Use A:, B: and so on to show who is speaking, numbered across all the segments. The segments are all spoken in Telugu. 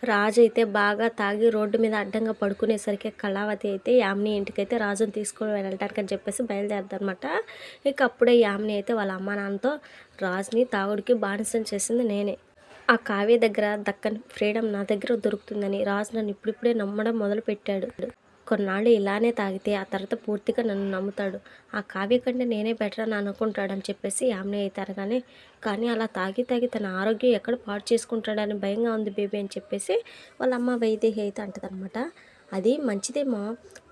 A: రాజు అయితే బాగా తాగి రోడ్డు మీద అడ్డంగా పడుకునేసరికి కళావతి అయితే యామిని ఇంటికైతే రాజుని తీసుకొని వెళ్ళటానికి అని చెప్పేసి బయలుదేరదనమాట. ఇక అప్పుడే యామిని అయితే వాళ్ళ అమ్మా నాన్నతో రాజుని తాగుడికి బానిసం చేసింది నేనే. ఆ కావ్య దగ్గర దక్కని ఫ్రీడమ్ నా దగ్గర దొరుకుతుందని రాజు నన్ను ఇప్పుడిప్పుడే నమ్మడం మొదలుపెట్టాడు. కొన్నాళ్ళు ఇలానే తాగితే ఆ తర్వాత పూర్తిగా నన్ను నమ్ముతాడు. ఆ కావ్య కంటే నేనే బెటర్ అని అనుకుంటాడని చెప్పేసి యామిని అయితే అనగానే, కానీ అలా తాగి తాగి తన ఆరోగ్యం ఎక్కడ పాడు చేసుకుంటాడని భయంగా ఉంది బేబీ అని చెప్పేసి వాళ్ళ అమ్మ వైదేహి అయితే అంటదనమాట. అది మంచిదేమో,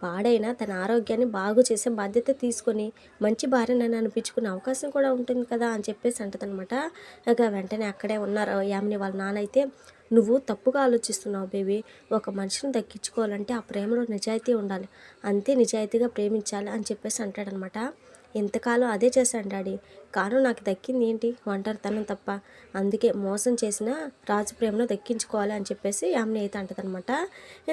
A: పాడైనా తన ఆరోగ్యాన్ని బాగు చేసే బాధ్యత తీసుకొని మంచి భార్యనని అనిపించుకునే అవకాశం కూడా ఉంటుంది కదా అని చెప్పేసి అంటదనమాట. ఇక వెంటనే అక్కడే ఉన్నారు యామిని వాళ్ళ నాన్న అయితే, నువ్వు తప్పుగా ఆలోచిస్తున్నావు బేబీ. ఒక మనిషిని దక్కించుకోవాలంటే ఆ ప్రేమలో నిజాయితీ ఉండాలి, అంతే నిజాయితీగా ప్రేమించాలి అని చెప్పేసి అంటాడనమాట. ఇంతకాలం అదే చేశాను డాడీ, కాను నాకు దక్కింది ఏంటి, ఒంటరితనం తప్ప. అందుకే మోసం చేసిన రాజు ప్రేమను దక్కించుకోవాలి అని చెప్పేసి యామిని అయితే అంటదనమాట.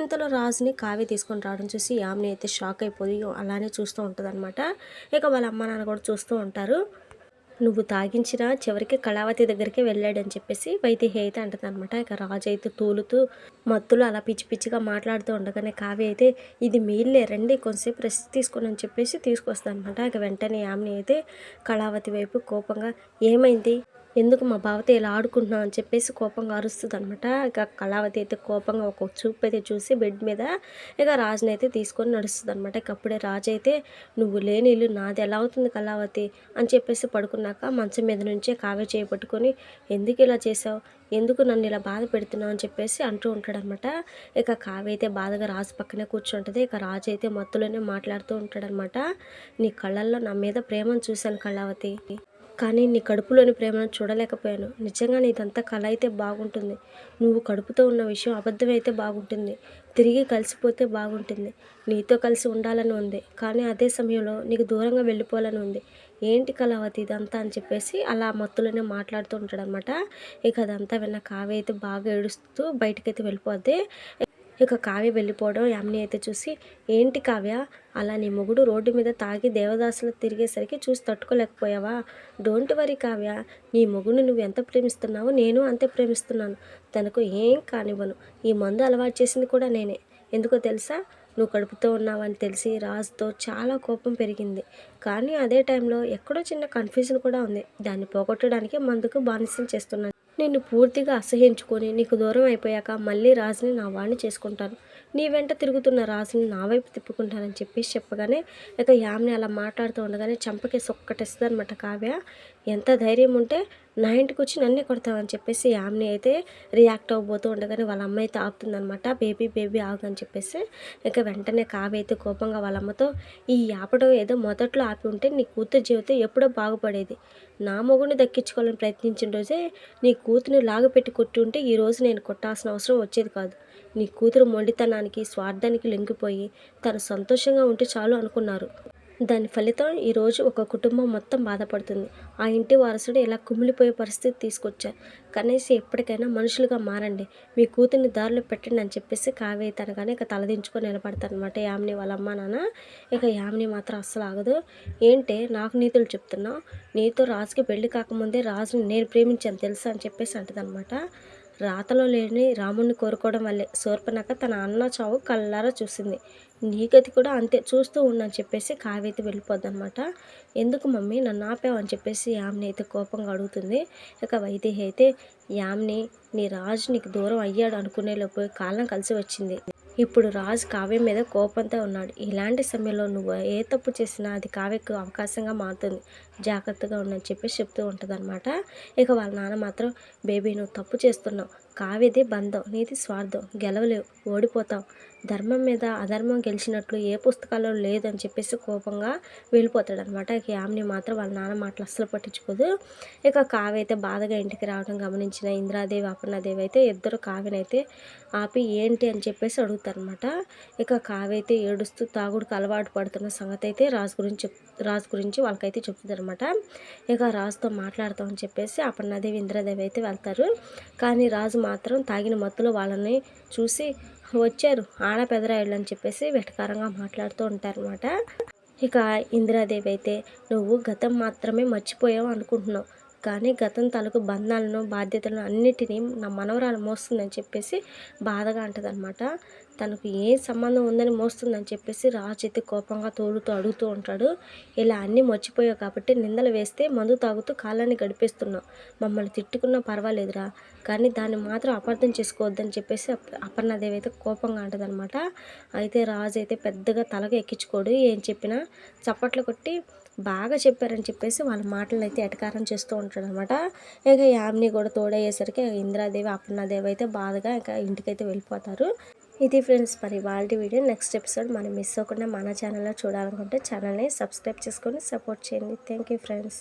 A: ఇంతలో రాజుని కావ్య తీసుకొని రావడం చూసి యామిని అయితే షాక్ అయిపోయి అలానే చూస్తూ ఉంటుందన్నమాట. ఇక వాళ్ళ అమ్మ నాన్న కూడా చూస్తూ ఉంటారు. నువ్వు తాగించిన చివరికి కళావతి దగ్గరికి వెళ్ళాడని చెప్పేసి వైదేహి అయితే అంటదనమాట. ఇక రాజు అయితే తూలుతూ మత్తులో అలా పిచ్చి పిచ్చిగా మాట్లాడుతూ ఉండగానే కావ్య అయితే, ఇది మీళ్ళే రండి కొంచెంసేపు రెస్ట్ తీసుకోండి అని చెప్పేసి తీసుకొస్తానమాట. ఇక వెంటనే యామిని అయితే కళావతి వైపు కోపంగా, ఏమైంది, ఎందుకు మా బావతో ఇలా ఆడుకుంటున్నావు అని చెప్పేసి కోపంగా అరుస్తుంది అనమాట. ఇక కళావతి అయితే కోపంగా ఒక చూపు అయితే చూసి బెడ్ మీద ఇక రాజుని అయితే తీసుకొని నడుస్తుంది అనమాట. ఇక అప్పుడే రాజు అయితే, నువ్వు లేని ఇల్లు నాది ఎలా అవుతుంది కళావతి అని చెప్పేసి పడుకున్నాక మంచం మీద నుంచే కావ్య చేయబట్టుకొని, ఎందుకు ఇలా చేసావు, ఎందుకు నన్ను ఇలా బాధ పెడుతున్నావు అని చెప్పేసి అంటూ ఉంటాడనమాట. ఇక కావ్య అయితే బాధగా రాజు పక్కనే కూర్చుంటుంది. ఇక రాజు అయితే మత్తులోనే మాట్లాడుతూ ఉంటాడనమాట. నీ కళ్ళల్లో నా మీద ప్రేమను చూశాను కళావతి, కానీ నీ కడుపులోని ప్రేమను చూడలేకపోయాను. నిజంగానే ఇదంతా కళ అయితే బాగుంటుంది, నువ్వు కడుపుతో ఉన్న విషయం అబద్ధమైతే బాగుంటుంది, తిరిగి కలిసిపోతే బాగుంటుంది. నీతో కలిసి ఉండాలని ఉంది, కానీ అదే సమయంలో నీకు దూరంగా వెళ్ళిపోవాలని ఉంది. ఏంటి కళావతి ఇదంతా అని చెప్పేసి అలా మత్తులోనే మాట్లాడుతూ ఉంటాడనమాట. ఇక అదంతా విన్న కావ్య అయితే బాగా ఏడుస్తూ బయటకైతే వెళ్ళిపోద్ది. ఇక కావ్య వెళ్ళిపోవడం యామిని అయితే చూసి, ఏంటి కావ్య, అలా నీ మొగుడు రోడ్డు మీద తాగి దేవదాసులు తిరిగేసరికి చూసి తట్టుకోలేకపోయావా? డోంట్ వరీ కావ్య, నీ మొగుడిని నువ్వు ఎంత ప్రేమిస్తున్నావో నేను అంతే ప్రేమిస్తున్నాను. తనకు ఏం కానివ్వను. ఈ మందు అలవాటు చేసింది కూడా నేనే. ఎందుకో తెలుసా, నువ్వు కడుపుతో ఉన్నావని తెలిసి రాజుతో చాలా కోపం పెరిగింది. కానీ అదే టైంలో ఎక్కడో చిన్న కన్ఫ్యూజన్ కూడా ఉంది. దాన్ని పోగొట్టడానికి మందుకు బానిసం చేస్తున్నాను. నిన్ను పూర్తిగా అసహ్యించుకొని నీకు దూరం అయిపోయాక మళ్ళీ రాజుని నా వాడిని చేసుకుంటాను. నీ వెంట తిరుగుతున్న రాజుని నా వైపు తిప్పుకుంటానని చెప్పేసి చెప్పగానే ఇక యామిని అలా మాట్లాడుతూ ఉండగానే చంపకేసి ఒక్కటేస్తుంది అనమాట కావ్య. ఎంత ధైర్యం ఉంటే నా ఇంటికి వచ్చి నన్నే కొడతావని చెప్పేసి యామిని అయితే రియాక్ట్ అవ్వబోతూ ఉండగానే వాళ్ళ అమ్మ అయితే ఆపుతుందనమాట. బేబీ బేబీ ఆగు అని చెప్పేసి. ఇక వెంటనే కావ్య అయితే కోపంగా వాళ్ళ అమ్మతో, ఈ ఆపడం ఏదో మొదట్లో ఆపి ఉంటే నీ కూతురు జీవితం ఎప్పుడో బాగుపడేది. నా మొగుడిని దక్కించుకోవాలని ప్రయత్నించిన రోజే నీ కూతురిని లాగపెట్టి కొట్టి ఉంటే ఈరోజు నేను కొట్టాల్సిన అవసరం వచ్చేది కాదు. నీ కూతురు మొండితనానికి స్వార్థానికి లొంగిపోయి తను సంతోషంగా ఉంటే చాలు అనుకున్నారు. దాని ఫలితం ఈరోజు ఒక కుటుంబం మొత్తం బాధపడుతుంది. ఆ ఇంటి వారసుడు ఇలా కుమిలిపోయే పరిస్థితి తీసుకొచ్చారు. కనీసం ఎప్పటికైనా మనుషులుగా మారండి, మీ కూతుర్ని దారిలో పెట్టండి అని చెప్పేసి కావ్య తనగానే ఇక తలదించుకొని నిలబడతారనమాట యామిని వాళ్ళ అమ్మ నాన్న. ఇక యామిని మాత్రం అస్సలు ఆగదు. ఏంటే నాకు నీతులు చెప్తున్నావు, నీతో రాజుకి పెళ్లి కాకముందే రాజుని నేను ప్రేమించాను తెలుసా అని చెప్పేసి అంటదనమాట. రాతలో లేని రాముణ్ణి కోరుకోవడం వల్లే శూర్పణఖ తన అన్న చావు కళ్ళారా చూసింది. నీ గతి కూడా అంతే, చూస్తూ ఉండని చెప్పేసి కావ్య అయితే వెళ్ళిపోద్ది అనమాట. ఎందుకు మమ్మీ నన్ను ఆపావు అని చెప్పేసి యామిని అయితే కోపంగా అడుగుతుంది. ఇక వైదేహి అయితే, యామిని, నీ రాజు నీకు దూరం అయ్యాడు అనుకునేలోపు కాలం కలిసి వచ్చింది. ఇప్పుడు రాజు కావ్య మీద కోపంతో ఉన్నాడు. ఇలాంటి సమయంలో నువ్వు ఏ తప్పు చేసినా అది కావ్యకు అవకాశంగా మారుతుంది. జాగ్రత్తగా ఉండని చెప్పేసి చెప్తూ ఉంటుందన్నమాట. ఇక వాళ్ళ నాన్న మాత్రం, బేబీ నువ్వు తప్పు చేస్తున్నావు, కావ్యది బంధం, నీది స్వార్థం, గెలవలేవు, ఓడిపోతావు. ధర్మం మీద అధర్మం గెలిచినట్లు ఏ పుస్తకాల్లో లేదని చెప్పేసి కోపంగా వెళ్ళిపోతాడనమాట. ఇక యామిని మాత్రం వాళ్ళ నాన్న మాటలు అస్సలు పట్టించుకోదు. ఇక కావ్య అయితే బాధగా ఇంటికి రావడం గమనించిన ఇంద్రాదేవి అపర్ణాదేవి అయితే ఇద్దరు కావ్యనైతే ఆపి ఏంటి అని చెప్పేసి అడుగుతారనమాట. ఇక కావ్య అయితే ఏడుస్తూ తాగుడుకు అలవాటు పడుతున్న సంగతి అయితే రాజు గురించి వాళ్ళకైతే చెప్తుందనమాట. ఇక రాజుతో మాట్లాడతామని చెప్పేసి అపర్ణాదేవి ఇంద్రాదేవి అయితే వెళ్తారు. కానీ రాజు మాత్రం తాగిన మత్తులో వాళ్ళని చూసి, వచ్చారు ఆడపెదరాయుళ్ళు అని చెప్పేసి వెటకారంగా మాట్లాడుతూ ఉంటారనమాట. ఇక ఇందిరాదేవి అయితే, నువ్వు గతం మాత్రమే మర్చిపోయావు అనుకుంటున్నావు, కానీ గతం తాలూకు బంధాలను బాధ్యతలను అన్నిటినీ నా మనవరాలు మోస్తుందని చెప్పేసి బాధగా అంటదనమాట. తనకు ఏ సంబంధం ఉందని మోస్తుందని చెప్పేసి రాజు అయితే కోపంగా తోడుతూ అడుగుతూ ఉంటాడు. ఇలా అన్నీ మర్చిపోయావు కాబట్టి నిందలు వేస్తే మందు తాగుతూ కాలాన్ని గడిపేస్తున్నావు. మమ్మల్ని తిట్టుకున్నా పర్వాలేదురా, కానీ దాన్ని మాత్రం అపార్థం చేసుకోవద్దని చెప్పేసి అపర్ణాదేవి అయితే కోపంగా అంటదనమాట. అయితే రాజు అయితే పెద్దగా తలగా ఎక్కించుకోడు, ఏం చెప్పినా చప్పట్లు కొట్టి బాగా చెప్పారని చెప్పేసి వాళ్ళ మాటలను అయితే ఎటకారం చేస్తూ ఉంటాడనమాట. ఇక యామిని కూడా తోడయ్యేసరికి ఇంద్రాదేవి అపర్ణాదేవి అయితే బాధగా ఇక ఇంటికైతే వెళ్ళిపోతారు. ఇది ఫ్రెండ్స్ మరి వాళ్ళ వీడియో. నెక్స్ట్ ఎపిసోడ్ మనం మిస్ అవ్వకుండా మన ఛానల్లో చూడాలనుకుంటే ఛానల్ని సబ్స్క్రైబ్ చేసుకొని సపోర్ట్ చేయండి. Thank you friends.